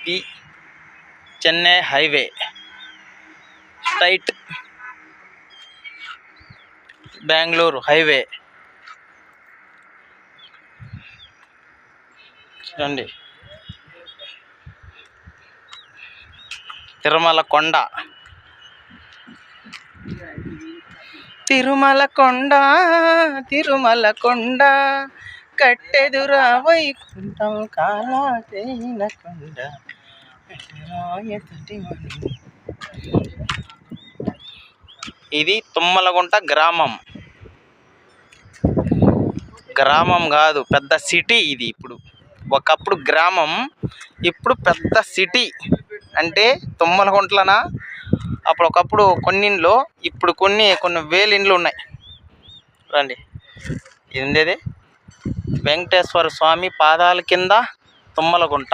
AP Chennai highway straight Bengaluru highway చూడండి. తిరుమల కొండ తిరుమల కొండ కట్టెదురా వైకుంఠం కాలాటైన కొండ. ఇది తుమ్మలగుంట గ్రామం కాదు, పెద్ద సిటీ ఇది. ఇప్పుడు ఒకప్పుడు గ్రామం, ఇప్పుడు పెద్ద సిటీ. అంటే తుమ్మలగుంట్లన అప్పుడు ఒకప్పుడు కొన్ని ఇండ్లు, ఇప్పుడు కొన్ని వేల ఇండ్లు ఉన్నాయి. రండి, ఇది ఉండేది వెంకటేశ్వర స్వామి పాదాల కింద తుమ్మలగుంట.